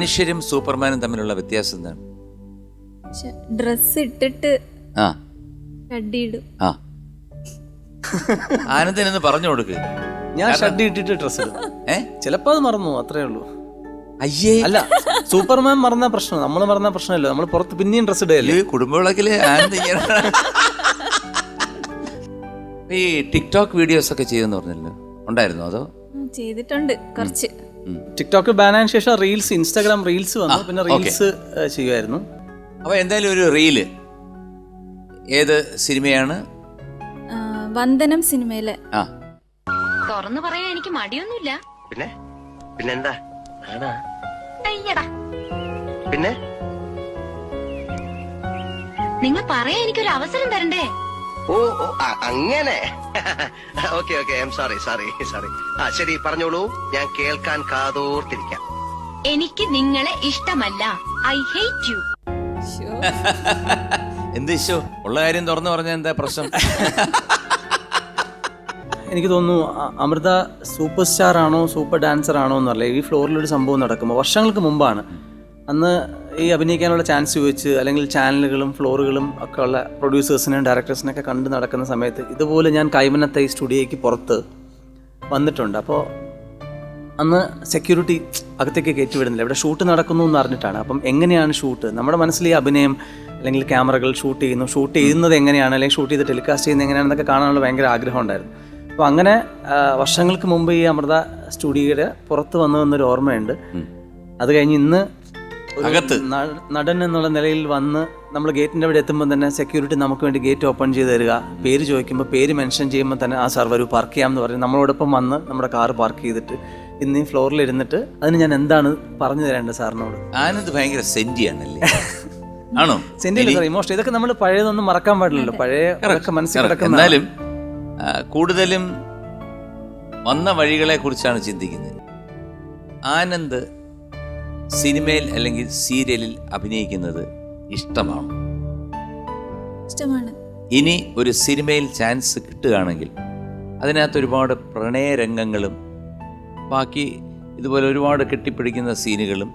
മനുഷ്യരും സൂപ്പർമാനും തമ്മിലുള്ള വ്യത്യാസം എന്താണ്? ഡ്രസ് ഇട്ടിട്ട് ആ ഷഡ്ഡിയിടും. ആ ആനന്ദനെന്ന് പറഞ്ഞു കൊടുക്ക്. ഞാൻ ഷഡ്ഡി ഇട്ടിട്ട് ഡ്രസ് ഇടും. ചിലപ്പോ അത് മറന്നു, അത്രേ ഉള്ളൂ. അയ്യേ അല്ല, സൂപ്പർമാൻ മറന്ന പ്രശ്നം, നമ്മൾ മറന്ന പ്രശ്നമല്ലോ. നമ്മൾ പുറത്ത് പിന്നെയും ഡ്രസ് ഇടയല്ലേ. കുടുംബവിളക്കില് ആനന്ദ് ഈ ടിക്ടോക്ക് വീഡിയോസ് ഒക്കെ ചെയ്തെന്ന് പറഞ്ഞല്ലോ, ഉണ്ടായിരുന്നോ അതോ? ചെയ്തിട്ടുണ്ട് കുറച്ച്. ടിക്ടോക്ക് ബാനായതിനു ശേഷം റീൽസ്, ഇൻസ്റ്റാഗ്രാം റീൽസ് വന്നു. പിന്നെ റീൽസ് ചെയ്യുമായിരുന്നു. അപ്പൊ എന്തായാലും ഒരു റീല് ഏത് സിനിമയാണ്? വന്ദനം സിനിമയിലെ. ആ തുറന്നു പറയാൻ എനിക്ക് മടിയൊന്നുമില്ല. പിന്നെ പിന്നെന്താ? അയ്യടാ, പിന്നെ നിങ്ങൾ പറയാൻ എനിക്കൊരു അവസരം തരണ്ടേ? ഓ അങ്ങനെ. Okay okay, I am sorry sorry sorry. ആ ശരി, പറഞ്ഞോളൂ, ഞാൻ കേൾക്കാൻ കാതോർത്തിരിക്കാം. എനിക്ക് നിങ്ങളെ ഇഷ്ടമല്ല. I hate you. എന്ത് ഇഷ്യൂ? ഉള്ള കാര്യം തുറന്നു പറഞ്ഞ എന്താ പ്രശ്നം? എനിക്ക് തോന്നുന്നു അമൃത സൂപ്പർ സ്റ്റാർ ആണോ സൂപ്പർ ഡാൻസർ ആണോ എന്നറിയില്ല. ഈ ഫ്ലോറിലൊരു സംഭവം നടക്കുമ്പോൾ വർഷങ്ങൾക്ക് മുമ്പാണ്. അന്ന് ഈ അഭിനയിക്കാനുള്ള ചാൻസ് ചോദിച്ച് അല്ലെങ്കിൽ ചാനലുകളും ഫ്ലോറുകളും ഒക്കെ ഉള്ള പ്രൊഡ്യൂസേഴ്സിനെയും ഡയറക്ടേഴ്സിനെയൊക്കെ കണ്ട് നടക്കുന്ന സമയത്ത് ഇതുപോലെ ഞാൻ കൈമനത്തെ ഈ സ്റ്റുഡിയോയ്ക്ക് പുറത്ത് വന്നിട്ടുണ്ട്. അപ്പോൾ അന്ന് സെക്യൂരിറ്റി അകത്തേക്ക് കയറ്റി വിടുന്നില്ല. ഇവിടെ ഷൂട്ട് നടക്കുന്നു എന്ന് അറിഞ്ഞിട്ടാണ്. അപ്പം എങ്ങനെയാണ് ഷൂട്ട്, നമ്മുടെ മനസ്സിൽ ഈ അഭിനയം അല്ലെങ്കിൽ ക്യാമറകൾ ഷൂട്ട് ചെയ്യുന്നത് എങ്ങനെയാണ്, അല്ലെങ്കിൽ ഷൂട്ട് ചെയ്ത് ടെലികാസ്റ്റ് ചെയ്യുന്നത് എങ്ങനെയാണെന്നൊക്കെ കാണാനുള്ള ഭയങ്കര ആഗ്രഹം ഉണ്ടായിരുന്നു. അപ്പോൾ അങ്ങനെ വർഷങ്ങൾക്ക് മുമ്പ് ഈ അമൃത സ്റ്റുഡിയോയുടെ പുറത്ത് വന്നതെന്നൊരു ഓർമ്മയുണ്ട്. അത് കഴിഞ്ഞ് ഇന്ന് നടൻ എന്നുള്ള നിലയിൽ വന്ന് നമ്മൾ ഗേറ്റിൻ്റെ അവിടെ എത്തുമ്പോൾ തന്നെ സെക്യൂരിറ്റി നമുക്ക് വേണ്ടി ഗേറ്റ് ഓപ്പൺ ചെയ്ത് തരിക, പേര് ചോദിക്കുമ്പോൾ പേര് മെൻഷൻ ചെയ്യുമ്പോൾ തന്നെ ആ സാർ വരൂ പാർക്ക് ചെയ്യാമെന്ന് പറയും. നമ്മളോടൊപ്പം വന്ന് നമ്മുടെ കാർ പാർക്ക് ചെയ്തിട്ട് ഇന്ന് ഈ ഫ്ലോറിൽ ഇരുന്നിട്ട് അതിന് ഞാൻ എന്താണ് പറഞ്ഞു തരേണ്ടത് സാറിനോട്? ആനന്ദ് ഭയങ്കര സെന്റിയാണല്ലേ? ആണോ? സെന്റിയല്ല സാർ, ഇമോഷൻ. ഇതൊക്കെ നമ്മൾ പഴയതൊന്നും മറക്കാൻ പാടില്ലല്ലോ. പഴയ മനസ്സിൽ കിടക്കുന്ന. എന്നാലും കൂടുതലും വന്ന വഴികളെ കുറിച്ചാണ് ചിന്തിക്കുന്നത്. ആനന്ദ് സിനിമയിൽ അല്ലെങ്കിൽ സീരിയലിൽ അഭിനയിക്കുന്നത് ഇഷ്ടമാണോ? ഇഷ്ടമാണ്. ഇനി ഒരു സിനിമയിൽ ചാൻസ് കിട്ടുകയാണെങ്കിൽ അതിനകത്ത് ഒരുപാട് പ്രണയരംഗങ്ങളും ബാക്കി ഇതുപോലെ ഒരുപാട് കെട്ടിപ്പിടിക്കുന്ന സീനുകളും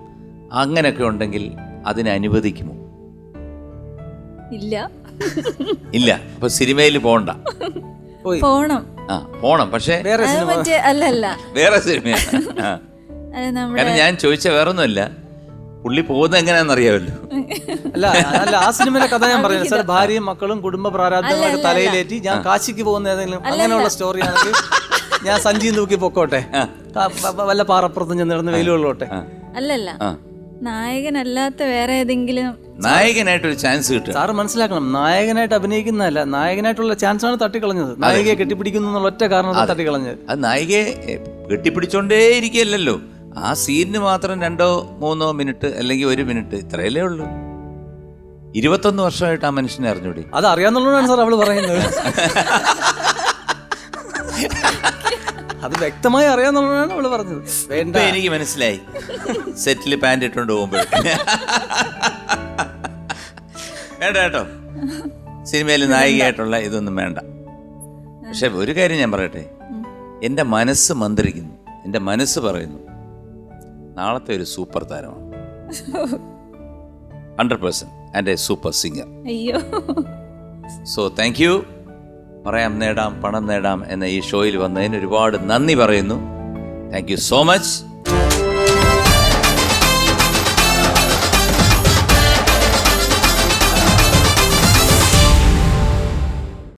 അങ്ങനെയൊക്കെ ഉണ്ടെങ്കിൽ അതിനെ അനുവദിക്കുമോ? ഇല്ല. ഇല്ല. അപ്പൊ സിനിമയിൽ പോണ്ട. പോണം. പോണം, പക്ഷേ വേറെ അല്ലല്ല, വേറെ സിനിമയാണ്. കാരണം ഞാൻ ചോദിച്ച വേറൊന്നുമല്ല, പുള്ളി പോകുന്നത് എങ്ങനെയാണെന്നറിയാമല്ലോ. അല്ല, ആ സിനിമയിലെ കഥ ഞാൻ പറയുന്നത് സാർ, ഭാര്യയും മക്കളും കുടുംബ പ്രാരാബ്ദങ്ങളൊക്കെ തലയിലേറ്റി ഞാൻ കാശിക്ക് പോകുന്ന ഏതെങ്കിലും അങ്ങനെയുള്ള സ്റ്റോറി ആണെങ്കിൽ ഞാൻ സഞ്ചിയും തൂക്കി പൊക്കോട്ടെ, വല്ല പാറപ്പുറത്തും ചെന്നിടന്ന് വെയിലുള്ളോട്ടെ. അല്ലല്ല, നായകനല്ലാത്ത വേറെ ഏതെങ്കിലും നായകനായിട്ടൊരു ചാൻസ് കിട്ടും. സാറ് മനസ്സിലാക്കണം, നായകനായിട്ട് അഭിനയിക്കുന്നതല്ല, നായകനായിട്ടുള്ള ചാൻസ് ആണ് തട്ടിക്കളഞ്ഞത്. നായികയെ കെട്ടിപ്പിടിക്കുന്നു എന്നുള്ള ഒറ്റ കാരണത്തിൽ തട്ടിക്കളഞ്ഞത്. അത് നായികയെ കെട്ടിപ്പിടിച്ചോണ്ടേ ഇരിക്കുകയല്ലോ, ആ സീനിന് മാത്രം 2-3 മിനിറ്റ് അല്ലെങ്കിൽ 1 മിനിറ്റ് ഇത്രയല്ലേ ഉള്ളൂ. 21 വർഷമായിട്ട് ആ മനുഷ്യനെ അറിഞ്ഞൂടി. അത് അറിയാന്നുള്ളതാണ് സാർ അവള് പറയുന്നത്. അത് വ്യക്തമായി അറിയാന്നുള്ളതാണ് അവള് പറഞ്ഞത്. വേണ്ട, എനിക്ക് മനസ്സിലായി. സെറ്റില് പാൻറ് ഇട്ടുകൊണ്ട് പോകുമ്പോൾ വേണ്ട കേട്ടോ, സിനിമയിൽ നായികയായിട്ടുള്ള ഇതൊന്നും വേണ്ട. പക്ഷെ ഒരു കാര്യം ഞാൻ പറയട്ടെ, എൻ്റെ മനസ്സ് മന്ത്രിക്കുന്നു, എൻ്റെ മനസ്സ് പറയുന്നു നാളത്തെ ഒരു സൂപ്പർ താരമാണ്. 100% ആൻഡ് എ സൂപ്പർ സിംഗർ. അയ്യോ. So thank you. പറയാം നേടാം പണം നേടാം എന്ന ഈ ഷോയിൽ വന്നതിന് ഒരുപാട് നന്ദി പറയുന്നു. Thank you so much.